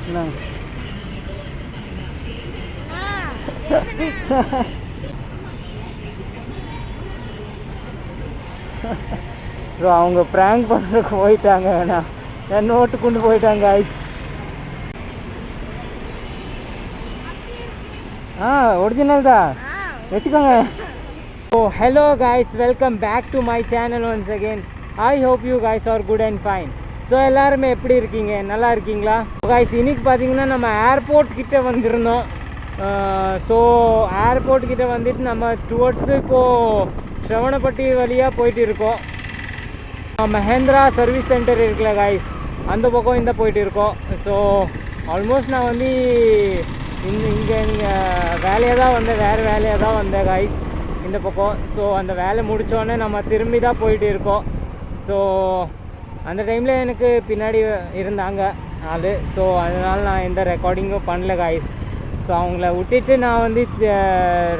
Bro அவங்க prank பண்ணுறதுக்கு போயிட்டாங்க. என் நோட்டு கொண்டு போயிட்டாங்க ஐஸ். ஒரிஜினல் தான் வச்சுக்கோங்க. Oh hello guys, welcome back to my channel once again. I hope you guys are good and fine. So எல்லாருமே எப்படி இருக்கீங்க? நல்லா இருக்கீங்களா கைஸ்? இன்றைக்கி பார்த்தீங்கன்னா நம்ம ஏர்போர்ட் கிட்டே வந்திருந்தோம். ஸோ ஏர்போர்ட் கிட்டே வந்துட்டு நம்ம டுவர்ட்ஸ் இப்போது ஸ்ரவணப்பட்டி வழியாக போயிட்டு இருக்கோம். மஹேந்திரா சர்வீஸ் சென்டர் இருக்குல்ல கைஸ், அந்த பக்கம் இந்த போயிட்டு இருக்கோம். ஸோ ஆல்மோஸ்ட் நான் வந்து இங்கே நீங்கள் வேலையாக தான் வந்தேன், வேறு வேலையாக தான் வந்தேன் கைஸ் இந்த பக்கம். ஸோ அந்த வேலை முடித்தோடனே நம்ம திரும்பி தான் போயிட்டு இருக்கோம். ஸோ அந்த டைமில் எனக்கு பின்னாடி இருந்தாங்க ஆள். ஸோ அதனால் நான் எந்த ரெக்கார்டிங்கும் பண்ணல கைஸ். ஸோ அவங்கள விட்டுட்டு நான் வந்து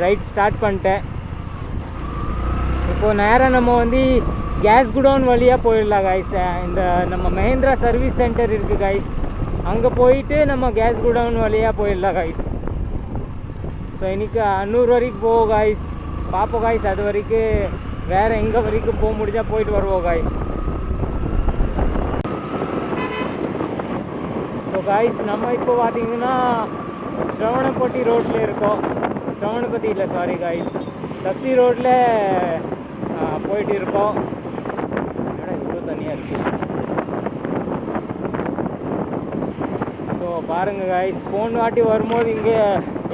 ரைட் ஸ்டார்ட் பண்ணிட்டேன். இப்போது நேராக நம்ம வந்து கேஸ் குடோன் வழியாக போயிடலாம் கைஸ். இந்த நம்ம மஹேந்திரா சர்வீஸ் சென்டர் இருக்குது கைஸ், அங்கே போயிட்டு நம்ம கேஸ் குடோன் வழியாக போயிடலாம் கைஸ். ஸோ இன்றைக்கி அன்னூர் வரைக்கும் போவோம் கைஸ், பார்ப்போம் கைஸ். அது வரைக்கும் வேறு எங்கே வரைக்கும் போக முடிஞ்சால் போயிட்டு வருவோம் கைஸ். ஸோ கைஸ் நம்ம இப்போ பார்த்தீங்கன்னா ஸ்ரவணப்பட்டி ரோட்டில் இருக்கோம். ஸ்ரவணப்பட்டி இல்லை, சாரி கைஸ், சக்தி ரோட்டில் போயிட்டு இருக்கோம். இவ்வளோ தனியாக இருக்குது. ஸோ பாருங்கள் கைஸ், போன வாட்டி வரும்போது இங்கே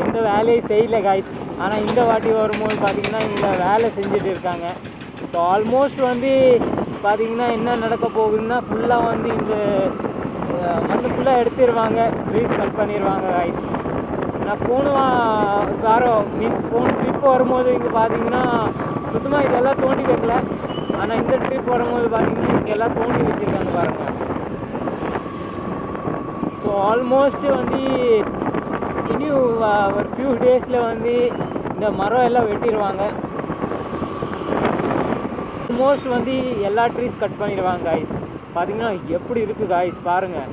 எந்த வேலையும் செய்யலை கைஸ். ஆனால் இந்த வாட்டி வரும்போது பார்த்திங்கன்னா இங்கே வேலை செஞ்சுட்டு இருக்காங்க. ஸோ ஆல்மோஸ்ட் வந்து பார்த்திங்கன்னா என்ன நடக்க போகுதுன்னா ஃபுல்லாக வந்து இந்த மண்ணு ஃபுல்லாக எடுத்துடுவாங்க, ட்ரீஸ் கட் பண்ணிடுவாங்க கைஸ். நான் போன வாரம் மீன்ஸ் போன ட்ரிப் வரும்போது இங்கே பார்த்திங்கன்னா சுத்தமாக இதெல்லாம் தோண்டி வைக்கல. ஆனால் இந்த ட்ரிப் வரும்போது பார்த்திங்கன்னா இங்கே எல்லாம் தோண்டி வச்சுருக்காங்க பாருங்கள். ஸோ ஆல்மோஸ்ட்டு வந்து இன்னும் ஒரு ஃபியூ டேஸில் வந்து இந்த மரம் எல்லாம் வெட்டிடுவாங்க. ஆல்மோஸ்ட் வந்து எல்லா ட்ரீஸ் கட் பண்ணிடுவாங்க கைஸ். பார்த்திங்கன்னா எப்படி இருக்குது கைஸ் பாருங்கள்,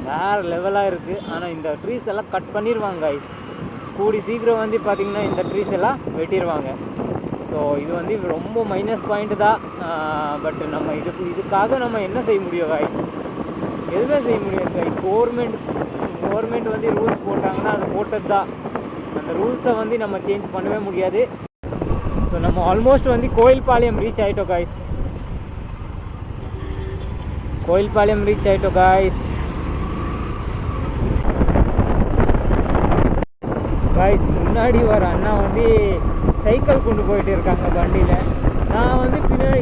வேறு லெவலாக இருக்குது. ஆனால் இந்த ட்ரீஸ் எல்லாம் கட் பண்ணிடுவாங்க கைஸ். கூடி சீக்கிரம் வந்து பார்த்திங்கன்னா இந்த ட்ரீஸ் எல்லாம் வெட்டிடுவாங்க. ஸோ இது வந்து ரொம்ப மைனஸ் பாயிண்ட்டு தான். பட் நம்ம இதுக்காக நம்ம என்ன செய்ய முடியும் கைஸ்? எதுவுமே செய்ய முடியாது கைஸ். கவர்மெண்ட் வந்து ரூல்ஸ் போட்டாங்கன்னா அது போட்டது தான். அந்த ரூல்ஸை வந்து நம்ம சேஞ்ச் பண்ணவே முடியாது. ஸோ நம்ம ஆல்மோஸ்ட் வந்து கோயில்பாளையம் ரீச் ஆகிட்டோம் கைஸ். கோயில்பாளையம் ரீச் ஆகிட்டோம் கைஸ். கைஸ் முன்னாடி வர அண்ணா வந்து சைக்கிள் கொண்டு போயிட்டு இருக்காங்க வண்டியில். நான் வந்து பின்னாடி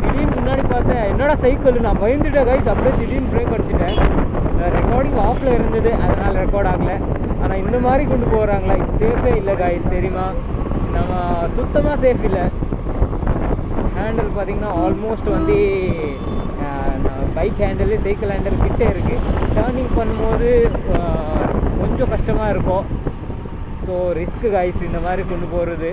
திடீர்னு முன்னாடி பார்த்தேன், என்னோட சைக்கிள் நான் பயந்துட்டேன் கைஸ். அப்படியே திடீர்னு பிரேக் அடிச்சிட்டேன். ரெக்கார்டிங் ஆஃபில் இருந்தது, அதனால் ரெக்கார்ட் ஆகலை. ஆனால் இந்த மாதிரி கொண்டு போகிறாங்களா, இது சேஃபே இல்லை கைஸ் தெரியுமா? நம்ம சுத்தமாக சேஃப் இல்லை. ஹேண்டில் பார்த்திங்கன்னா ஆல்மோஸ்ட் வந்து பைக் ஹேண்டில் சைக்கிள் ஹேண்டில் கிட்டே இருக்குது. டேர்னிங் பண்ணும்போது கொஞ்சம் கஷ்டமாக இருக்கும். ஸோ ரிஸ்க்கு கைஸ் இந்த மாதிரி கொண்டு போகிறது.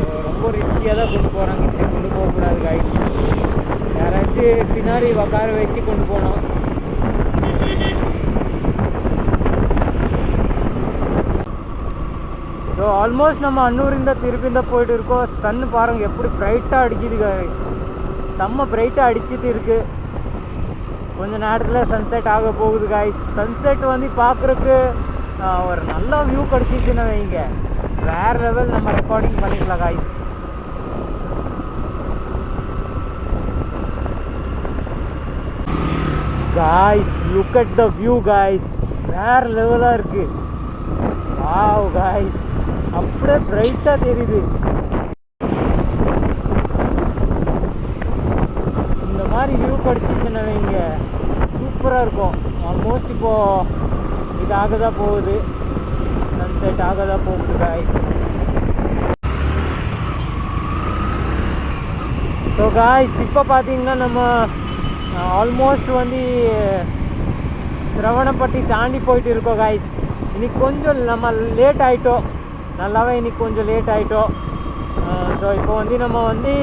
ஸோ ரொம்ப ரிஸ்கியாக தான் கொண்டு போகிறாங்க. இப்படி கொண்டு போகக்கூடாது கைஸ். யாராச்சும் பின்னாடி உட்கார வச்சு கொண்டு போகணும். ஸோ ஆல்மோஸ்ட் நம்ம அன்னூரிந்த திருப்பிந்த போயிட்டு இருக்கோம். சன்னு பாருங்கள் எப்படி ப்ரைட்டாக அடிக்குது கைஸ், செம்ம ப்ரைட்டாக அடிச்சுட்டு இருக்குது. கொஞ்சம் நேரத்தில் சன்செட் ஆக போகுது கைஸ். சன்செட் வந்து பார்க்குறக்கு ஒரு நல்ல வியூ கிடச்சிச்சுன்னு வைங்க, வேறு லெவல் நம்ம ரெக்கார்டிங் பண்ணிக்கலாம் guys. Guys look at the view guys, வேறு லெவலாக இருக்குது. வாவ் கைஸ், அப்படியே பிரைட்டாக தெரியுது. இந்த மாதிரி வியூ கிடச்சிச்சுன்னு வைங்க சூப்பராக இருக்கும். ஆல்மோஸ்ட் இப்போது இது ஆக தான் போகுது, சன்செட் ஆக தான் போகுது கைஸ். ஸோ கைஸ் இப்போ பார்த்தீங்கன்னா நம்ம ஆல்மோஸ்ட் வந்து ஸ்ரவணப்பட்டி தாண்டி போயிட்டு இருக்கோம் கைஸ். இன்றைக்கி கொஞ்சம் நம்ம லேட் ஆகிட்டோம், நல்லாவே இன்றைக்கி கொஞ்சம் லேட் ஆகிட்டோம். ஸோ இப்போ வந்து நம்ம வந்து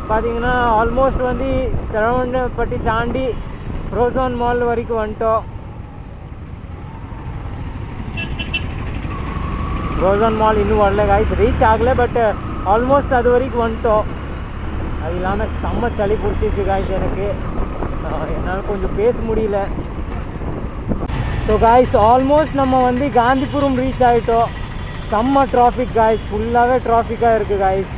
பார்த்தீங்கன்னா ஆல்மோஸ்ட் வந்து சரவணப்பட்டி தாண்டி ரோசான் மால் வரைக்கும் வந்துட்டோம். ரோசான் மால் இன்னும் வரல காய்ஸ், ரீச் ஆகலை. பட் ஆல்மோஸ்ட் அது வரைக்கும் வந்துட்டோம். அது இல்லாமல் செம்ம சளி பிடிச்சிச்சு காய்ஸ். எனக்கு என்னால் கொஞ்சம் பேச முடியல. ஸோ காய்ஸ் ஆல்மோஸ்ட் நம்ம வந்து காந்திபுரம் ரீச் ஆகிட்டோம். செம்ம டிராஃபிக் காய்ஸ், ஃபுல்லாகவே டிராஃபிக்காக இருக்குது காய்ஸ்.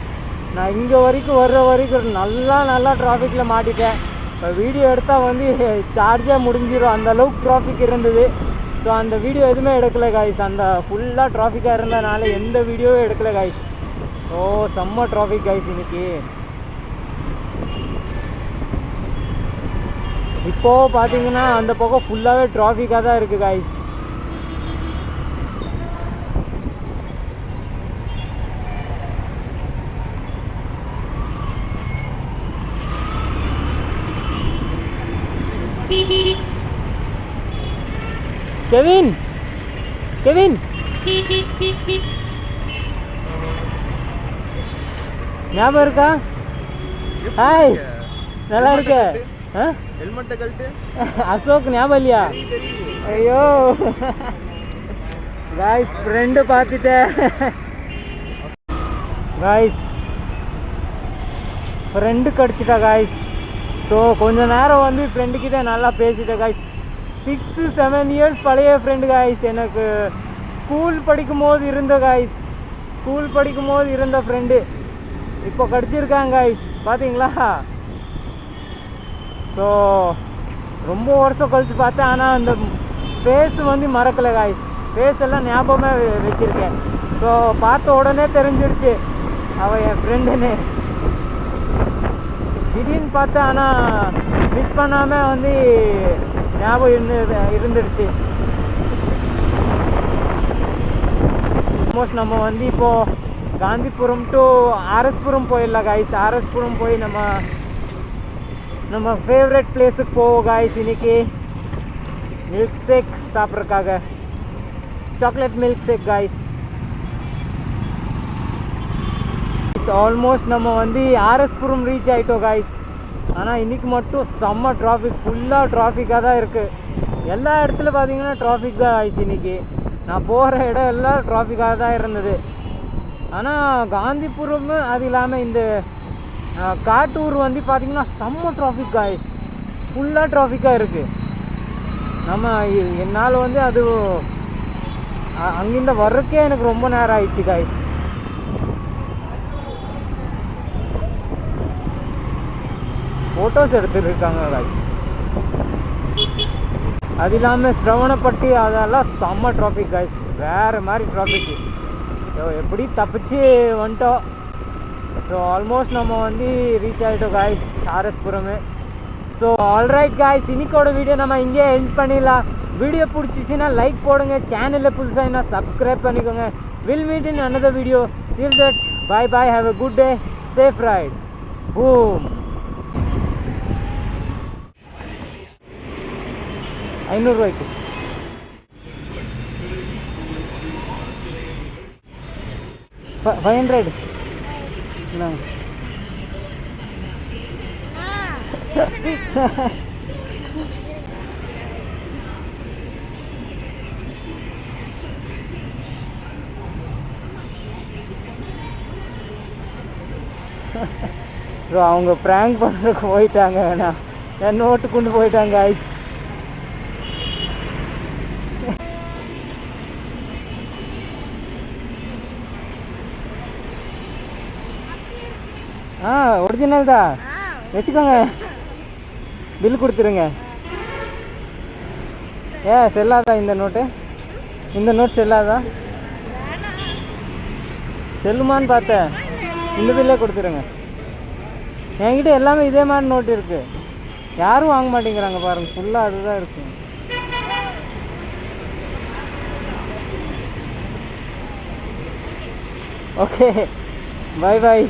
நான் இங்கே வரைக்கும் வர்ற வரைக்கும் நல்லா டிராஃபிக்கில் மாட்டிட்டேன். இப்போ வீடியோ எடுத்தால் வந்து சார்ஜே முடிஞ்சிடும், அந்தளவுக்கு டிராஃபிக் இருந்தது. ஸோ அந்த வீடியோ எதுவுமே எடுக்கலை காய்ஸ். அந்த ஃபுல்லாக டிராஃபிக்காக இருந்ததுனால எந்த வீடியோவும் எடுக்கலை காய்ஸ். ஸோ செம்ம டிராஃபிக் காய்ஸ் இன்றைக்கி. இப்போது பார்த்தீங்கன்னா அந்த பக்கம் ஃபுல்லாகவே டிராஃபிக்காக தான் இருக்குது காய்ஸ். கெவின் கெவின் ஞாபகம் இருக்கா? ஹாய், நல்லா இருக்க? அசோக் ஞாபகம் இல்லையா? ஐயோ காய்ஸ், ஃப்ரெண்டு பார்த்துட்டேன் காய்ஸ், ஃப்ரெண்டு கிடச்சிட்டா காய்ஸ். ஸோ கொஞ்ச நேரம் வந்து ஃப்ரெண்டுக்கிட்ட நல்லா பேசிட்டேன் காய்ஸ். 6-7 இயர்ஸ் பழைய ஃப்ரெண்டு காய்ஸ். எனக்கு ஸ்கூல் படிக்கும் போது இருந்த காய்ஸ், ஸ்கூல் படிக்கும் போது இருந்த ஃப்ரெண்டு இப்போ கிடச்சிருக்காங்க காய்ஸ், பார்த்தீங்களா? ஸோ ரொம்ப வருஷம் கழித்து பார்த்தேன். ஆனால் அந்த ஃபேஸ் வந்து மறக்கலை காய்ஸ், ஃபேஸ் எல்லாம் ஞாபகமாக வச்சுருக்கேன். ஸோ பார்த்த உடனே தெரிஞ்சிடுச்சு அவள் என் ஃப்ரெண்டுன்னு. திடீர்னு பார்த்தேன், ஆனால் மிஸ் பண்ணாமல் வந்து ஞாபகம் இருந்துடுச்சு. ஆல்மோஸ்ட் நம்ம வந்து இப்போது காந்திபுரம் டு ஆர்எஸ்புரம் போயிடலாம் காய்ஸ். ஆர்எஸ்புரம் போய் நம்ம ஃபேவரட் பிளேஸுக்கு போவோம் காய்ஸ். இன்றைக்கி மில்க் ஷேக் சாப்பிட்றதுக்காக, chocolate milk shake guys. Almost நம்ம வந்து ஆர்எஸ்புரம் ரீச் ஆகிட்டோம் காய்ஸ். ஆனால் இன்றைக்கி மட்டும் செம்ம டிராஃபிக், ஃபுல்லாக டிராஃபிக்காக தான் இருக்குது. எல்லா இடத்துல பார்த்தீங்கன்னா டிராஃபிக் தான் ஆயிடுச்சு இன்றைக்கி. நான் போகிற இடம் எல்லாம் டிராஃபிக்காக தான் இருந்தது. ஆனால் காந்திபுரம் அது இல்லாமல் இந்த காட்டூர் வந்து பார்த்திங்கன்னா செம்ம டிராஃபிக் ஆயிடுச்சு, ஃபுல்லாக டிராஃபிக்காக இருக்குது. என்னால் வந்து அது அங்கிருந்து வர்றதுக்கே எனக்கு ரொம்ப நேரம் ஆயிடுச்சு காய்ஸ். ஃபோட்டோஸ் எடுத்துருக்காங்க காய்ஸ். அது இல்லாமல் ஸ்ரவணப்பட்டி அதெல்லாம் செம்ம டிராஃபிக் காய்ஸ், வேறு மாதிரி டிராஃபிக்கு. ஸோ எப்படி தப்பிச்சு வந்துட்டோம். ஸோ ஆல்மோஸ்ட் நம்ம வந்து ரீச் ஆகிட்டோம் காய்ஸ் ஆர்எஸ்புரமே. ஸோ ஆல்ரைட் காய்ஸ், இன்னைக்கோட வீடியோ நம்ம இங்கே எண்ட் பண்ணிடலாம். வீடியோ பிடிச்சிச்சின்னா லைக் போடுங்க, சேனலில் புதுசாக சப்ஸ்கிரைப் பண்ணிக்கோங்க. Will meet in another video. Till that bye bye, have a good day, safe ride, boom. 500 ரூபாய்க்கு 500 ஸோ அவங்க ப்ராங்க் பண்ணுறதுக்கு போயிட்டாங்க. என் நோட்டு கொண்டு போயிட்டாங்க ஐஸ். ஒரிஜினல் தான் வச்சுக்கோங்க, பில் கொடுத்துருங்க. செல்லாதா இந்த நோட்டு? இந்த நோட் செல்லாதா? செல்லுமான்னு பார்த்தேன், இந்த பில்லே கொடுத்துருங்க. என்கிட்ட எல்லாமே இதே மாதிரி நோட்டு இருக்குது, யாரும் வாங்க மாட்டேங்கிறாங்க பாருங்க, ஃபுல்லாக அதுதான் இருக்குது. ஓகே, பாய் பாய்.